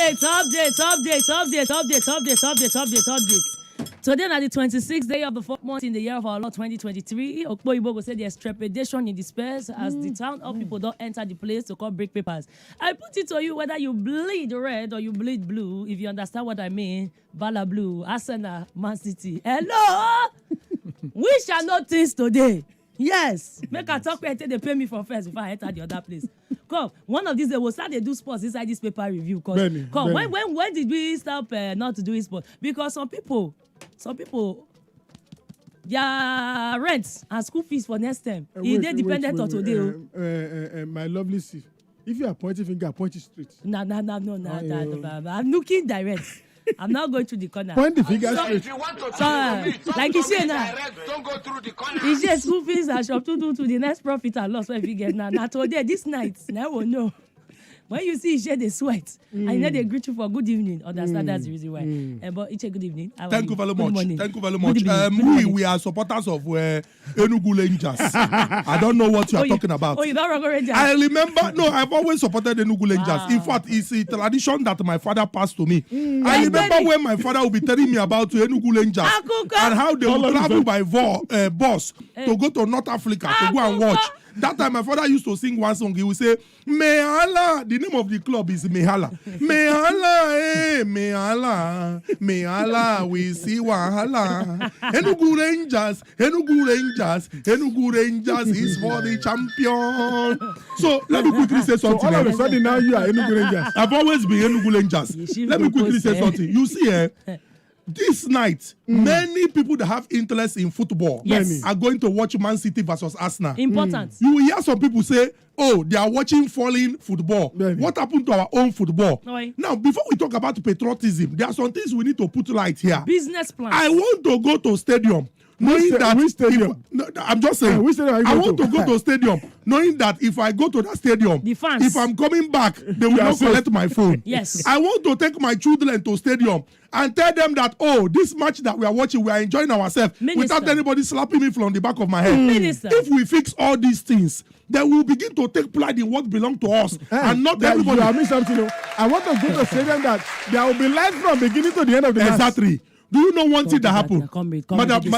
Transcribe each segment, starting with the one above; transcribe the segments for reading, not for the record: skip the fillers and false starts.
Today na the 26th day of the 4th month in the year of our Lord 2023. Okpoibo will say there's trepidation in the space as the town of people don't enter the place to come break papers. I put it to you whether you bleed red or you bleed blue. If you understand what I mean, Bala Blue, Arsenal, Man City. Hello! We shall know things today. Yes. Make a talk where they pay me for first before I enter the other place. Come, one of these days we'll start to do sports inside this paper review. Benny. When did we stop not to do sports? Because some people, their rents and school fees for next term, they dependent on today. My lovely sis, if you are pointing finger, point it straight. No. I'm looking direct. I'm not going to the corner. Point the finger straight. If you want to like you say now, don't go through the corner. it's just school fees and shop to the next profit and loss. What if you get now? Now today, this night, now we'll know. When you see share the sweat, and then they greet you for good evening. Understand that's the reason why. But it's a good evening. Thank you very much. Good We are supporters of Enugu Rangers. I don't know what you are talking about. Oh, you don't Rangers. I remember. No, I've always supported Enugu Rangers. In fact, it's a tradition that my father passed to me. I remember when my father would be telling me about Enugu Rangers and how they would travel by bus to go to North Africa to go and watch. That time, my father used to sing one song. He would say, Mehala. The name of the club is Mehala. Mehala, Mehala. Mehala, we see Wahala. Enugu Rangers is for the champion. So, let me quickly say something. So all of a sudden, now you are Enugu Rangers. I've always been Enugu Rangers. Let me quickly say something. You see, this night, many people that have interest in football are going to watch Man City versus Arsenal. Important. You will hear some people say, oh, they are watching falling football. What happened to our own football? Now, before we talk about patriotism, there are some things we need to put light here. Business plan. I want to go to stadium. Knowing that I'm just saying, I want to go to stadium knowing that if I go to that stadium, the fans, if I'm coming back, they will not collect my phone. Yes. I want to take my children to stadium and tell them that, oh, this match that we are watching, we are enjoying ourselves without anybody slapping me from the back of my head. If we fix all these things, then we will begin to take pride in what belongs to us and not everybody. I mean something. I want to go to stadium that there will be light from beginning to the end of the match. Exactly. Do you know one thing that happened? Madam, see,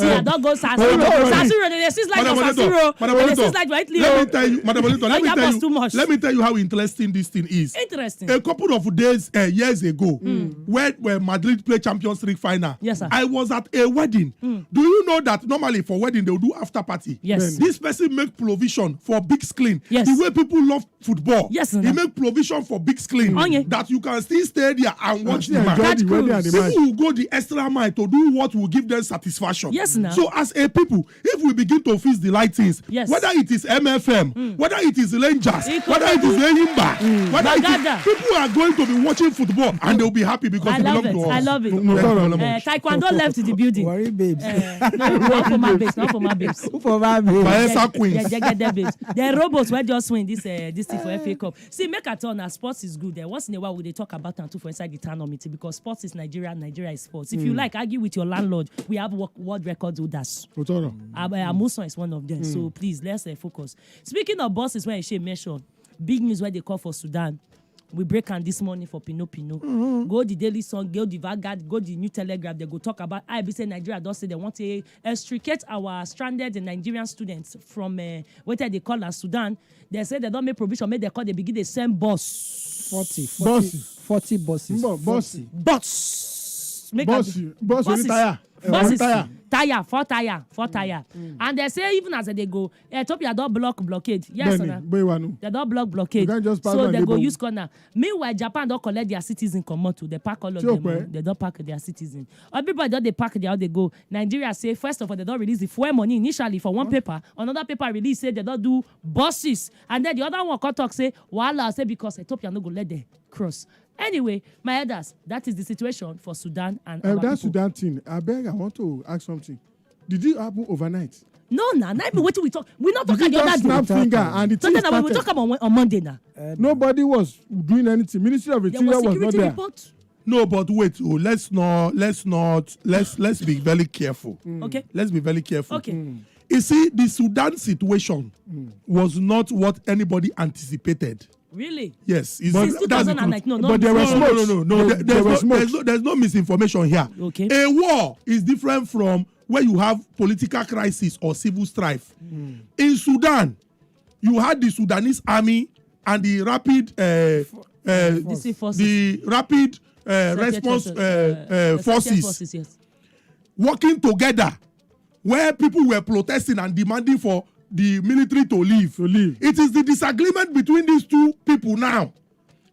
I don't go Sasiro. They see like Sasiro. They see like rightly. Let me tell you, Madam Bolito, let me tell you how interesting this thing is. Interesting. A couple of days, years ago, when Madrid played Champions League final, yes, sir. I was at a wedding. Do you know that normally for wedding they will do after party? Yes. This person make provision for big screen. Yes. The way people love football. Yes. He make provision for big screen that you can still stay there and watch the match. People will go the extra mile to do what will give them satisfaction. Yes, now. So as a people, if we begin to fix the lightings, whether it is MFM, whether it is Rangers, whether it is Eyimba, whether it is, people are going to be watching football and they'll be happy because they belong to us. I love it. Taekwondo left the building. Worry, babes. Not for my babes. Not for my babes. For my babes. Bayelsa Queens. The robots were just win this thing for FA Cup. See, make a turn. Sports is good. Once in a while, we talk about and too for inside the town meeting because sports is Nigeria. Nigeria is sports. If you like, argue with your landlord. We have world record holders. Amuson is one of them. So please, let's focus. Speaking of bosses, where I mentioned big news where they call for Sudan. We break on this morning for Pino. Go the Daily Sun, go the Vanguard, go the New Telegraph. They go talk about IBC Nigeria. Don't say they want to extricate our stranded Nigerian students from what they call as Sudan. They say they don't make provision. Make they call they begin the same bus. 40 buses. Buses. Tire. And they say even as they go, Ethiopia don't blockade. Yes or no? They don't blockade. So they go use corner. Meanwhile, Japan don't collect their citizens come out to they pack all of them. They don't pack their citizens. Everybody don't they pack their how they go. Nigeria say first of all they don't release the fuel money initially for one paper. Another paper release say they don't do buses. And then the other one come talk say Wala say because Ethiopia no go let them cross. Anyway, my elders, that is the situation for Sudan and our that people. Sudan thing, I want to ask something. Did it happen overnight? No, not what we talk. We're not talking the other snap finger and the thing started. We talk about on Monday now. Nobody was doing anything. Ministry of Interior was not there. Report. No, but wait. Let's be very careful. Okay. Let's be very careful. Okay. You see, the Sudan situation was not what anybody anticipated. Really? Yes. Since 2009, no, But there was no. There's no misinformation here. Okay. A war is different from where you have political crisis or civil strife. In Sudan, you had the Sudanese army and the rapid response forces yes. working together, where people were protesting and demanding for the military to leave. It is the disagreement between these two people now,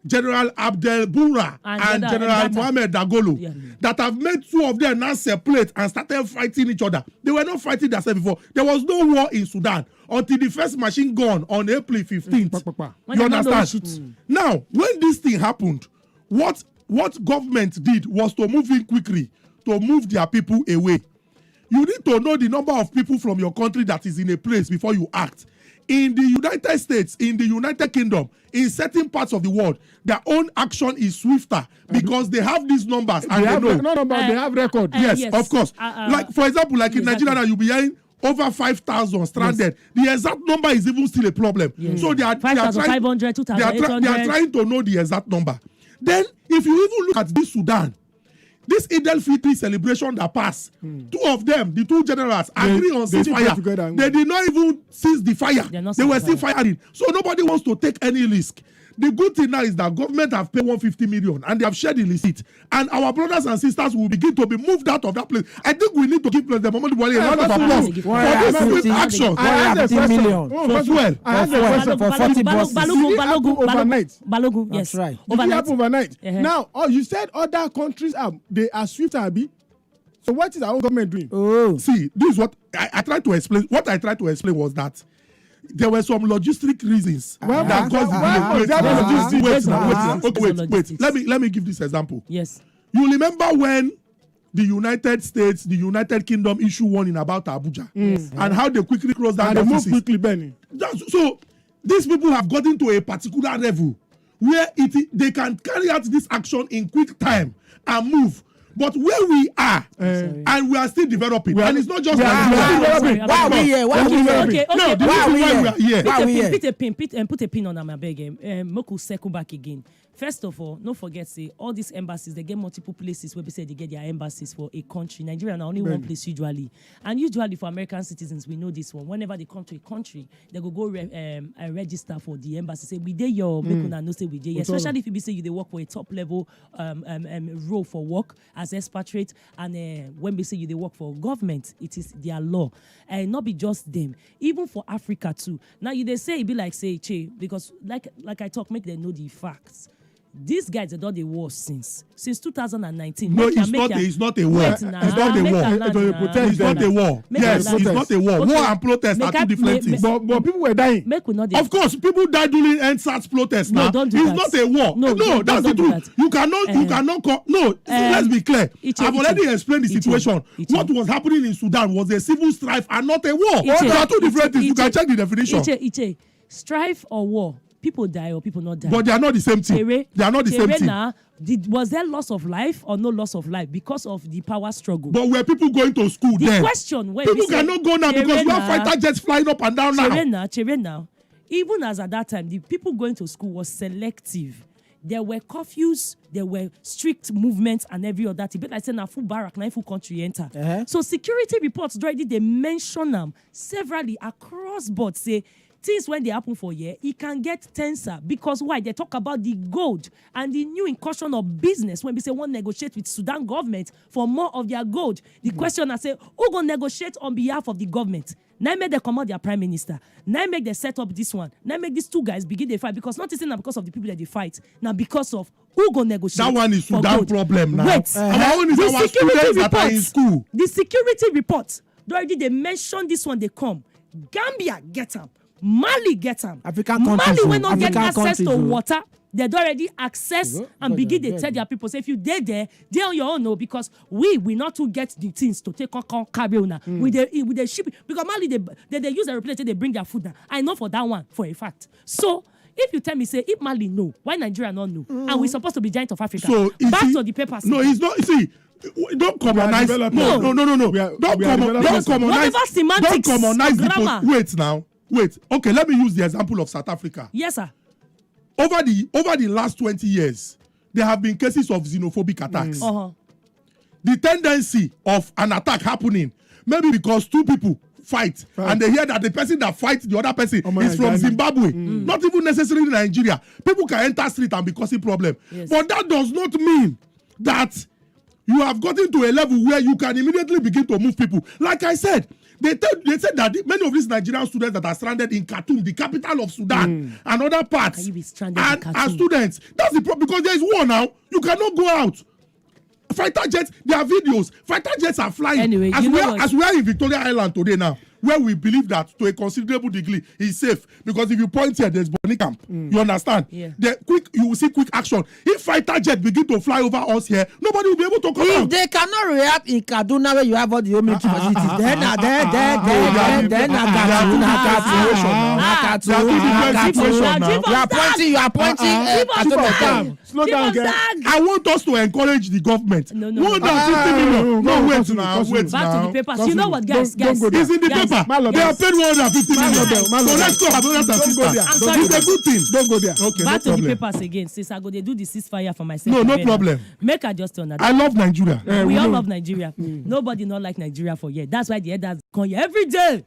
General Abdel Bura and General Mohamed Dagolo, that have made two of them now separate and started fighting each other. They were not fighting themselves before. There was no war in Sudan until the first machine gun on April 15th. You understand? Now, when this thing happened, what government did was to move in quickly, to move their people away. You need to know the number of people from your country that is in a place before you act. In the United States, in the United Kingdom, in certain parts of the world, their own action is swifter because they have these numbers and they know. They have record. Yes, of course. Like, for example, like in Nigeria, you'll be hearing over 5,000 stranded. Yes. The exact number is even still a problem. Yes. So they are 5,500, 2,800. They are trying to know the exact number. Then, if you even look at this Sudan, this Eid al-Fitr celebration that passed, two of them, the two generals, agree on ceasefire. They did not even cease the fire. They were still firing. So nobody wants to take any risk. The good thing now is that government have paid 150 million and they have shared the receipt. And our brothers and sisters will begin to be moved out of that place. I think we need to give President Muhammadu Buhari a round of applause for this swift action. I have a million for fuel. I have a question for 40 buses. Balogun, yes. That's right. Overnight. Now, you said other countries they are swift, Abi. So what is our own government doing? Oh. See, this is what I tried to explain. What I tried to explain was that there were some logistic reasons that caused wait. Let me give this example. Yes. You remember when the United States, the United Kingdom issued warning about Abuja and how they quickly closed down the offices. Quickly, Benny. So these people have gotten to a particular level where they can carry out this action in quick time and move. But where we are, and we are still developing, and it's not just developing. Why are we here? Why are we here? No, the reason why we are here. Put a pin on my beg. Moku circle back again. First of all, don't forget, say all these embassies, they get multiple places where we say they get their embassies for a country. Nigeria now only one place usually. And usually for American citizens, we know this one. Whenever they come to a country, they go register for the embassy. Say, we dey your make una know say we dey. Especially if you be say you they work for a top level role for work as expatriate, and when we say you they work for government, it is their law. And not be just them. Even for Africa too. Now you they say it be like say che, because like I talk, make them know the facts. These guys have done the war since 2019. No, it's not a war. It's not a war. It's not a war. Yes, it's not a war. War and protest are two different things. But people were dying. Of course, people died during NSAS protests. No, don't do it's that. Not a war. No, that's the truth. You cannot call. No, let's be clear. I've already explained the situation. What was happening in Sudan was a civil strife and not a war. There are two different things. You can check the definition. Strife or war. People die or people not die. But they are not the same thing. They are not the same thing. Was there loss of life or no loss of life because of the power struggle? But were people going to school then? The question when people cannot go now because we have fighter jets flying up and down now. Even as at that time, the people going to school was selective. There were curfews, there were strict movements and every other thing. But I said, now full barrack, now full country enter. So security reports already, they mention them severally across board, say, things when they happen for a year, it can get tenser because why? They talk about the gold and the new incursion of business when we say one negotiate with Sudan government for more of their gold. The question I say, who gonna negotiate on behalf of the government? Now make they come out their prime minister. Now make they set up this one. Now make these two guys begin the fight because not now because of the people that they fight. Now because of who gonna negotiate. That one is Sudan problem now. Wait, our own is our students that are in school. The security reports, already they mention this one. They come. Gambia get them. Mali get them. Mali when not get access to water, they'd already access and begin to tell their people, say if you there on your own, no, because we not to get the things to take on carry on with the ship because Mali they use a replacement, they bring their food down. I know for that one for a fact. So if you tell me, say if Mali know, why Nigeria not know, and we're supposed to be giant of Africa. So back to the papers. No, it's not. See. Don't commonize. No. Don't commonize the grammar. Wait. Okay, let me use the example of South Africa. Yes, sir. over the last 20 years, there have been cases of xenophobic attacks. The tendency of an attack happening, maybe because two people fight and they hear that the person that fights the other person is from Zimbabwe, not even necessarily Nigeria. People can enter street and be causing problem. Yes. But that does not mean that you have gotten to a level where you can immediately begin to move people. Like I said, they said that many of these Nigerian students that are stranded in Khartoum, the capital of Sudan, and other parts, Can you be stranded in Khartoum? are students. That's the problem, because there is war now. You cannot go out. Fighter jets, there are videos. Fighter jets are flying. Anyway, as we are in Victoria Island today now, where we believe that to a considerable degree is safe, because if you point here, there's Bonny Camp. You understand? Yeah. You will see quick action. If fighter jet begin to fly over us here, nobody will be able to come out. If they cannot react in Kaduna where you have all the home military facilities, then you are pointing. Slow down, girl. I want us to encourage the government. No. More than 50 million. No, wait now. Back to the papers. You know what, guys? It's in the paper. They are paid 150 million. So let's go have brothers and sisters. It's a good thing. Don't go there. Okay, back no to the problem. papers again. Since I go, they do the ceasefire for myself. No problem. Make I just understand. I love Nigeria. We all love Nigeria. Nobody not like Nigeria for years. That's why the elders come here every day.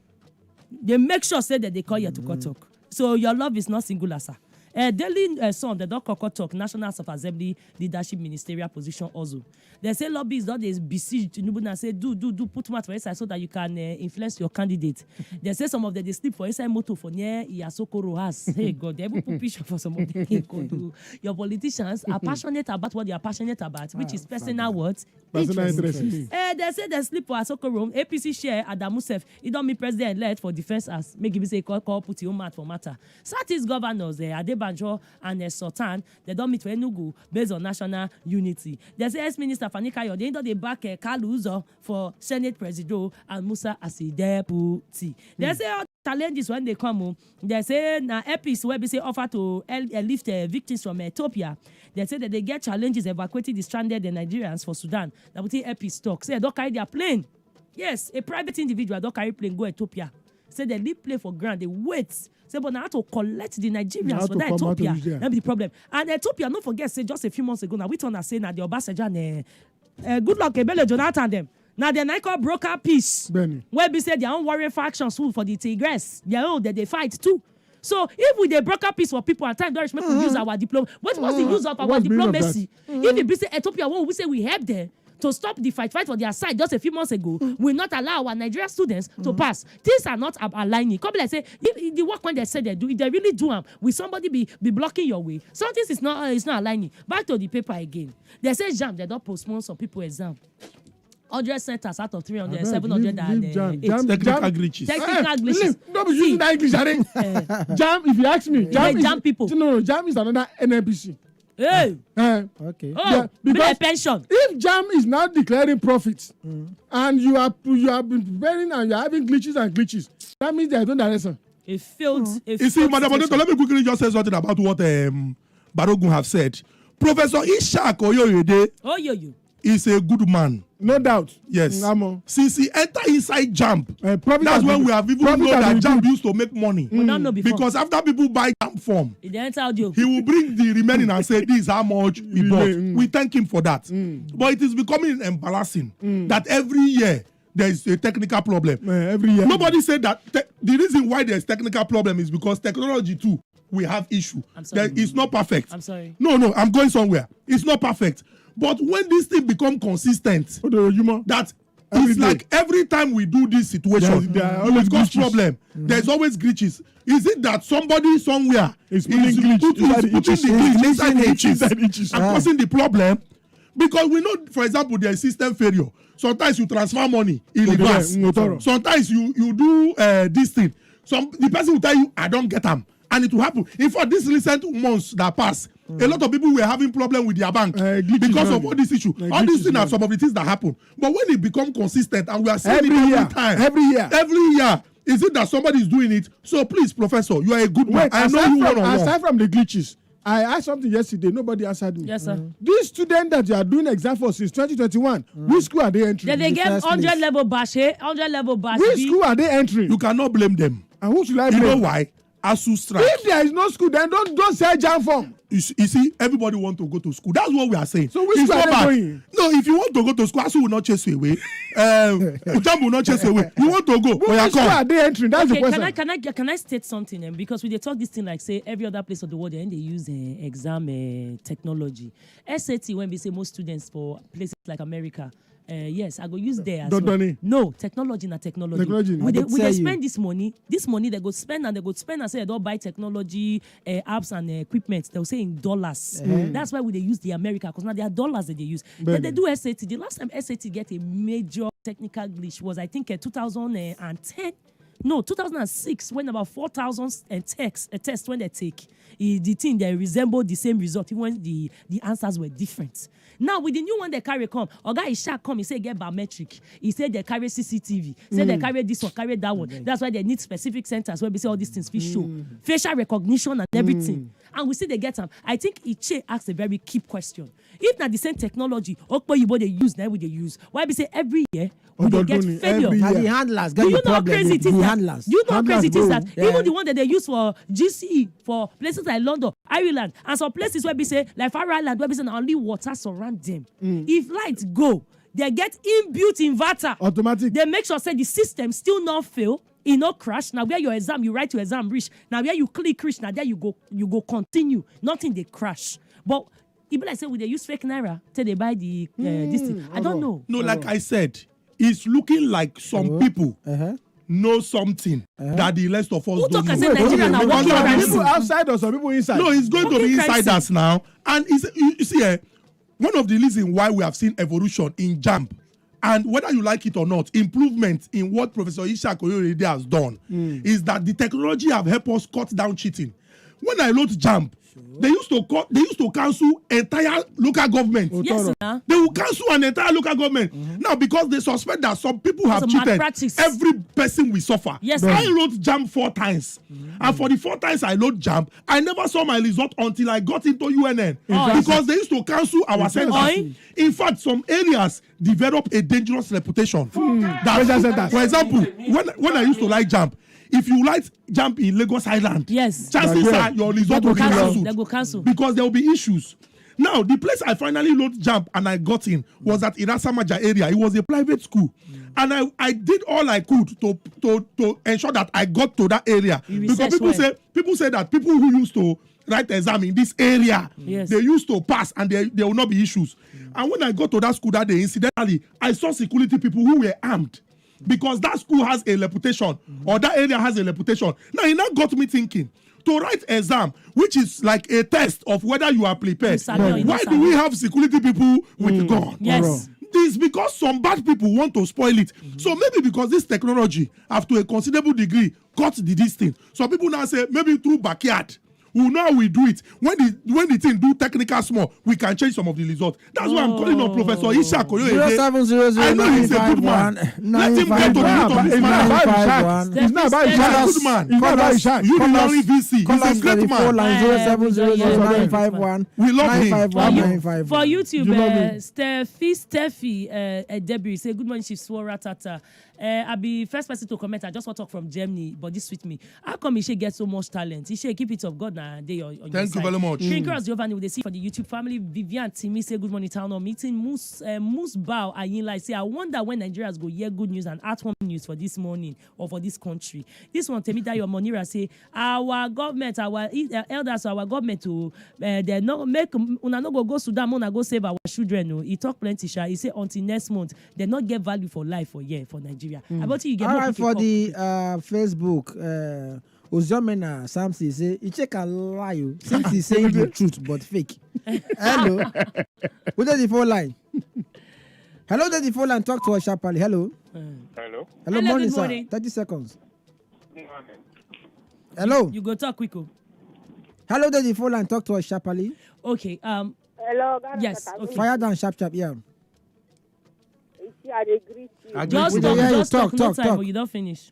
They make sure say that they call here to talk. So your love is not singular, sir. Daily Sun, the Dr. Talk, National House of Assembly leadership ministerial position also. They say lobbyists don't they besiege Tinubu and say do put much for inside so that you can influence your candidate. They say some of them they sleep for inside motor for near Iyasokoro house. Hey God, they even put picture for some of them. Your politicians are passionate about what they are passionate about, which is personal words. Personal interest. They say they sleep for Asokoro. APC share Adamu Sef. He don't meet president elect for defense as make him say call put your mouth for matter. Southeast governors Adebanjo and Sultan, they don't meet for Enugu based on national unity. They say ex-minister Fani Kayo, they don't back Kaluzo for Senate President and Musa as a deputy. They say all challenges when they come. They say na EPIS where they say offer to lift victims from Ethiopia. They say that they get challenges evacuating the stranded Nigerians for Sudan. That would take EPIS talk. Say they don't carry their plane. Yes, a private individual don't carry plane go Ethiopia. Say they leave plane for ground. They wait. Say but now how to collect the Nigerians for that Ethiopia. That's the problem. And Ethiopia, don't forget, say just a few months ago now we turn and say now the Obasanjo and good luck Ebele Jonathan them. Now the Nike broker peace. Where we say their own warrior factions for the Tigres. Their own that they fight too. So if we dey broker peace for people at time, don't make we use our diplomacy. What was the use of our diplomacy? If it be say Ethiopia, we say we help them to stop the fight for their side just a few months ago, will not allow our Nigerian students to pass. Things are not aligning. Come like say, if the work when they say they do, if they really do them, will somebody be blocking your way? Something is not aligning. Back to the paper again. They say JAMB, they don't postpone some people exam. 100 centers out of 300, 700 technical glitches. Technical glitches. Don't be using that English, JAM, if you ask me, JAM people. No, JAM is another NNPC. Hey. Okay. Oh, yeah, because pension. If JAM is now declaring profits and you have been preparing and you are having glitches, that means they are doing direction. It failed. You see, Madam Oneto, let me quickly just say something about what Barogun have said. Professor Ishak Oyoyede is a good man. No doubt. Yes. Since he entered inside JAMB, that's when we have even known that JAMB used to make money. Because after people buy JAMB form, he will bring the remaining and say, this is how much we bought. We thank him for that. But it is becoming embarrassing that every year there is a technical problem. Every year. Nobody said that the reason why there is technical problem is because technology too, we have issue. It's not perfect. I'm sorry. No, I'm going somewhere. It's not perfect. But when this thing become consistent, that it's like every time we do this situation, we've got problem. There's always glitches. Is it that somebody somewhere is putting the glitch inside the itches and causing the problem? Because we know, for example, there is system failure. Sometimes you transfer money in reverse. Sometimes you do this thing. The person will tell you, I don't get them. And it will happen. In fact, these recent months that passed, a lot of people were having problem with their bank because of all this issue. All these things are some of the things that happen. But when it become consistent and we are seeing every year, is it that somebody is doing it? So please, Professor, you are a good man. I know you one-on-one. Aside from the glitches, I asked something yesterday. Nobody answered me. Yes, sir. These students that you are doing exam for since 2021, which school are they entering? They get 100 level bash, 100 level bash. Which school are they entering? You cannot blame them. And who should I blame? You know why? ASU strike. If there is no school, then don't say jam form. You see, everybody want to go to school. That's what we are saying. So which it's school not are they bad. going? No, if you want to go to school, ASU will not chase you away. Jam will not chase you away. You want to go? Which school are they entering? That's the question. Can I state something? Because we they talk this thing like say every other place of the world, and they use exam technology. SAT when we say most students for places like America. Yes, I go use there as well. No, technology na technology. We they spend this money they go spend and say they don't buy technology apps and equipment. They'll say in dollars. That's why they use the America, because now they are dollars that they use. Then they do SAT. The last time SAT get a major technical glitch was I think 2010. No, 2006, when about 4,000 tests when they take, the thing they resembled the same result, even when the answers were different. Now with the new one they carry come, Oga Ishak come, he say get biometric. He said they carry CCTV. Say they carry this one, carry that one. That's why they need specific centers where we say all these things show. Facial recognition and everything. And we see they get them. I think Iche asked a very key question. If not the same technology, Okpo they use, now we they use. Why we say every year we they get failure? The handlers get Do you the know how problem. crazy it is? The That, handlers. do you know how crazy it is that Yeah. even the one that they use for GCE for places like London, Ireland, and some places where we say like Far Island, where we say only water surround them. If lights go, they get inbuilt inverter. Automatic. They make sure say the system still not fail. It not crash. Now where your exam, you write your exam reach. Now where you click reach, now there you go continue. Nothing they crash. But even like say when they use fake naira till they buy the this thing. I don't know. No, like I said, it's looking like some people know something that the rest of us Who don't talk and know. say Nigeria now Because working of crisis? this- People outside or some people inside? No, it's going to be Working crisis. insiders now. And you see, one of the reasons why we have seen evolution in JAMB, and whether you like it or not, improvement in what Professor Ishak Oyoride has done, is that the technology have helped us cut down cheating. When I wrote JAMB, they used to cancel entire local government. Yes, sir. They will cancel an entire local government. Now, because they suspect that some people have Some cheated, malpractice. every person will suffer. Yes, I sir. wrote JAMB 4 times. And for the 4 times I wrote JAMB, I never saw my result until I got into UNN. Because they used to cancel our centers. Oi. In fact, some areas develop a dangerous reputation. Pressure centers. For example, when I used to like JAMB, if you write JAMB in Lagos Island, Yes. chances are your result will be cancelled. They go cancel. Because there will be issues. Now, the place I finally wrote JAMB and I got in was at Irasamaja area. It was a private school. And I did all I could to ensure that I got to that area. Because people say that people who used to write exam in this area, Yes. they used to pass and there will not be issues. And when I got to that school that day, incidentally, I saw security people who were armed. Because that school has a reputation, or that area has a reputation. Now, it now got me thinking, to write exam, which is like a test of whether you are prepared, why do we have security people with gun? Yes. This because some bad people want to spoil it. So maybe because this technology, up to a considerable degree, got this thing. Some people now say, maybe through backyard, we know how we do it. When the thing do technical small, we can change some of the results. That's why I'm calling on Professor Ishak Oyoride. 0700 I know he's a good man. Let him get to the root of this matter. It's not about He's a Ishak. good man. It's not about Ishak. You be only VC. He's a great man. Line 0700 We love him. For YouTube, You love him. Steffi, Debbie say good morning. She swore ratata. I be first person to comment. I just want to talk from Germany, but this with me. How come Ishe get so much talent? Ishe, keep it up. God now day on your Thank side. you very much. Drinkers Giovanni with the see for the YouTube family. Vivian Timmy say good morning town hall meeting. Moose Bao Ayinla say I wonder when Nigerians go hear good news and at-home news for this morning or for this country. This one Temidayo Monira say our government, our elders, our government to they not make una no go Sudan, una go save our children. No, he talk plenty. He say until next month they not get value for life for year for Nigeria. About you get All more right, people for the Facebook, Ozomena Samsi say Iche can lie you since he's saying the truth but fake. Hello, who did the phone line? Hello, did the phone line? Talk to us sharply. Hello. Hello. Hello, Hello, morning, good morning. sir. 30 seconds. Hello. You go talk quick. Hello, did the phone line? Talk to us sharply. Okay. Hello, Yes. Okay. Fire down, sharp, yeah. I agree to you. Just We talk. dey hear you. Just talk. Talk, No talk, time, talk. but you don't finish.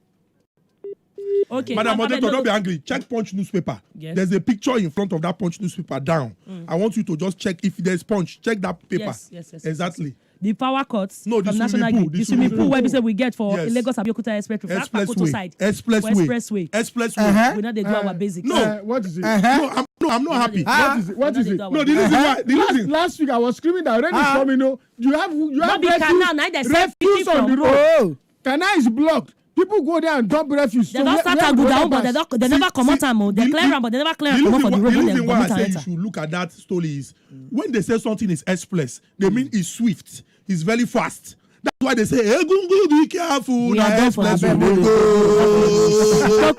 Okay. Madam Abeg, Moderator, don't be angry. Check Punch newspaper. Yes. There's a picture in front of that Punch newspaper down. I want you to just check if there's Punch. Check that paper. Yes. Exactly. The power cuts No, the from National swimming pool, Grid. The swimming pool where we say we get for Yes. Lagos Abeokuta Expressway. side. Expressway. We now they do our basics. No. What is it? No, I'm not happy. What is it? What is it? No, the reason why. The reason. Last week I was screaming that rain is coming. No, you have be canal, now they say refuse on the from- road. Oh. Canal is blocked. People go there and dump refuse. They don't start a good down, but they never come out and they clear am, but they never clear am come out for the road. The When reason they why I come out say and you enter. should look at that story is when they say something is express, they mean it's swift, it's very fast. That's why they say, hey, go, be careful. We na are done for express the we dey go.